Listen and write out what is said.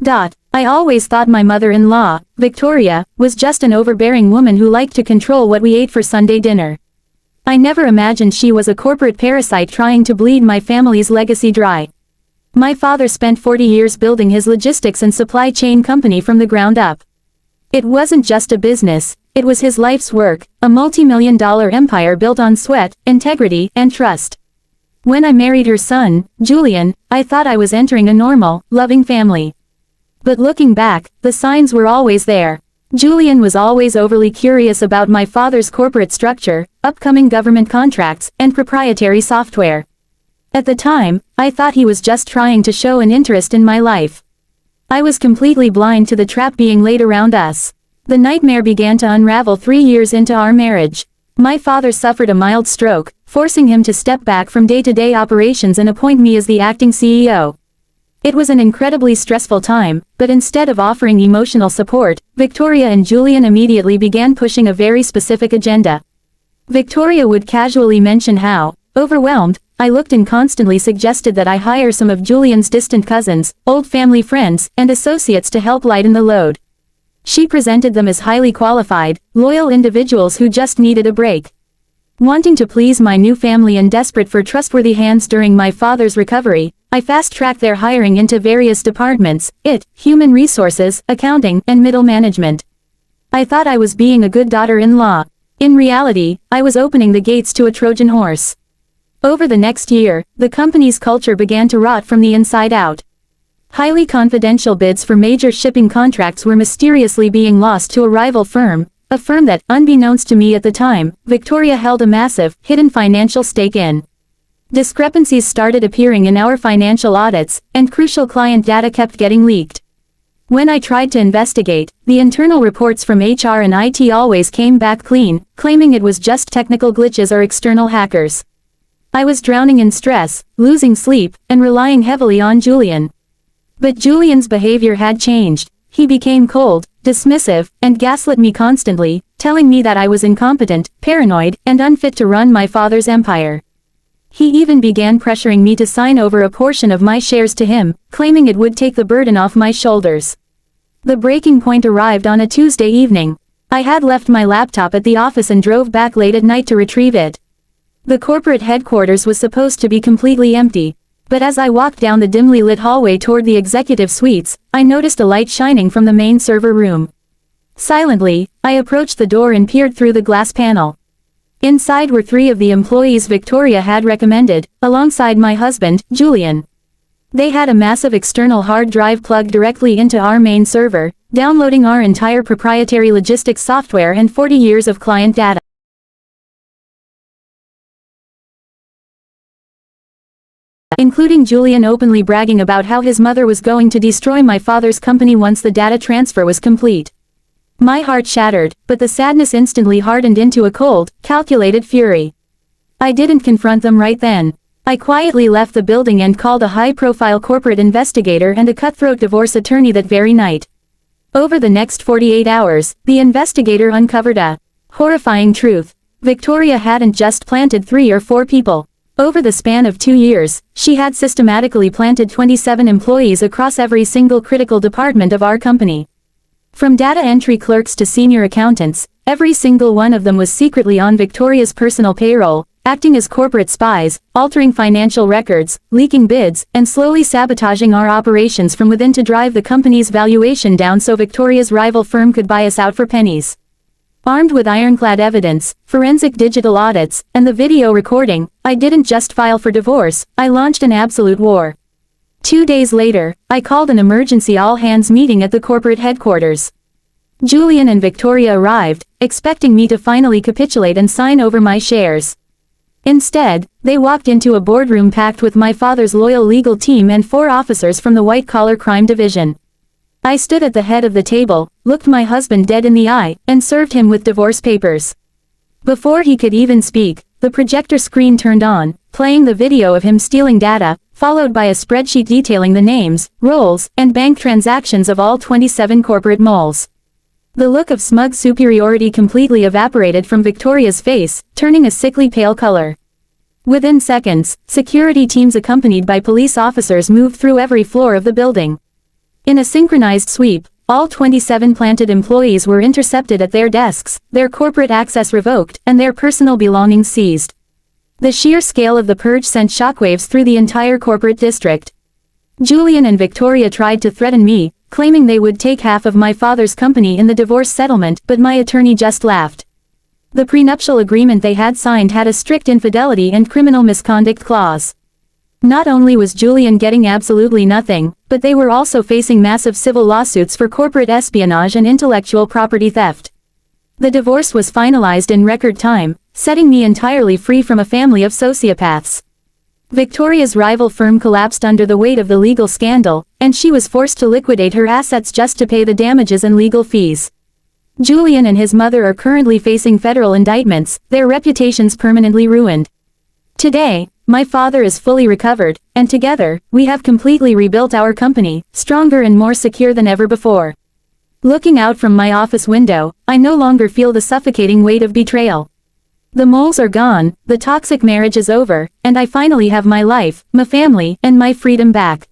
I always thought my mother-in-law, Victoria, was just an overbearing woman who liked to control what we ate for Sunday dinner. I never imagined she was a corporate parasite trying to bleed my family's legacy dry. My father spent 40 years building his logistics and supply chain company from the ground up. It wasn't just a business, it was his life's work, a multi-million-dollar empire built on sweat, integrity, and trust. When I married her son, Julian, I thought I was entering a normal, loving family. But looking back, the signs were always there. Julian was always overly curious about my father's corporate structure, upcoming government contracts, and proprietary software. At the time, I thought he was just trying to show an interest in my life. I was completely blind to the trap being laid around us. The nightmare began to unravel 3 years into our marriage. My father suffered a mild stroke, forcing him to step back from day-to-day operations and appoint me as the acting CEO. It was an incredibly stressful time, but instead of offering emotional support, Victoria and Julian immediately began pushing a very specific agenda. Victoria would casually mention how, overwhelmed, I looked and constantly suggested that I hire some of Julian's distant cousins, old family friends, and associates to help lighten the load. She presented them as highly qualified, loyal individuals who just needed a break. Wanting to please my new family and desperate for trustworthy hands during my father's recovery, I fast-tracked their hiring into various departments, human resources, accounting, and middle management. I thought I was being a good daughter-in-law. In reality, I was opening the gates to a Trojan horse. Over the next year, the company's culture began to rot from the inside out. Highly confidential bids for major shipping contracts were mysteriously being lost to a rival firm, a firm that, unbeknownst to me at the time, Victoria held a massive, hidden financial stake in. Discrepancies started appearing in our financial audits, and crucial client data kept getting leaked. When I tried to investigate, the internal reports from HR and IT always came back clean, claiming it was just technical glitches or external hackers. I was drowning in stress, losing sleep, and relying heavily on Julian. But Julian's behavior had changed. He became cold, dismissive, and gaslit me constantly, telling me that I was incompetent, paranoid, and unfit to run my father's empire. He even began pressuring me to sign over a portion of my shares to him, claiming it would take the burden off my shoulders. The breaking point arrived on a Tuesday evening. I had left my laptop at the office and drove back late at night to retrieve it. The corporate headquarters was supposed to be completely empty, but as I walked down the dimly lit hallway toward the executive suites, I noticed a light shining from the main server room. Silently, I approached the door and peered through the glass panel. Inside were 3 of the employees Victoria had recommended, alongside my husband, Julian. They had a massive external hard drive plugged directly into our main server, downloading our entire proprietary logistics software and 40 years of client data, including Julian openly bragging about how his mother was going to destroy my father's company once the data transfer was complete. My heart shattered, but the sadness instantly hardened into a cold, calculated fury. I didn't confront them right then. I quietly left the building and called a high-profile corporate investigator and a cutthroat divorce attorney that very night. Over the next 48 hours, the investigator uncovered a horrifying truth. Victoria hadn't just planted 3 or 4 people. Over the span of 2 years, she had systematically planted 27 employees across every single critical department of our company. From data entry clerks to senior accountants, every single one of them was secretly on Victoria's personal payroll, acting as corporate spies, altering financial records, leaking bids, and slowly sabotaging our operations from within to drive the company's valuation down so Victoria's rival firm could buy us out for pennies. Armed with ironclad evidence, forensic digital audits, and the video recording, I didn't just file for divorce, I launched an absolute war. 2 days later, I called an emergency all-hands meeting at the corporate headquarters. Julian and Victoria arrived, expecting me to finally capitulate and sign over my shares. Instead, they walked into a boardroom packed with my father's loyal legal team and 4 officers from the white-collar crime division. I stood at the head of the table, looked my husband dead in the eye, and served him with divorce papers. Before he could even speak, the projector screen turned on, playing the video of him stealing data, followed by a spreadsheet detailing the names, roles, and bank transactions of all 27 corporate moles. The look of smug superiority completely evaporated from Victoria's face, turning a sickly pale color. Within seconds, security teams accompanied by police officers moved through every floor of the building. In a synchronized sweep, all 27 planted employees were intercepted at their desks, their corporate access revoked, and their personal belongings seized. The sheer scale of the purge sent shockwaves through the entire corporate district. Julian and Victoria tried to threaten me, claiming they would take half of my father's company in the divorce settlement, but my attorney just laughed. The prenuptial agreement they had signed had a strict infidelity and criminal misconduct clause. Not only was Julian getting absolutely nothing, but they were also facing massive civil lawsuits for corporate espionage and intellectual property theft. The divorce was finalized in record time, setting me entirely free from a family of sociopaths. Victoria's rival firm collapsed under the weight of the legal scandal, and she was forced to liquidate her assets just to pay the damages and legal fees. Julian and his mother are currently facing federal indictments, their reputations permanently ruined. Today, my father is fully recovered, and together, we have completely rebuilt our company, stronger and more secure than ever before. Looking out from my office window, I no longer feel the suffocating weight of betrayal. The moles are gone, the toxic marriage is over, and I finally have my life, my family, and my freedom back.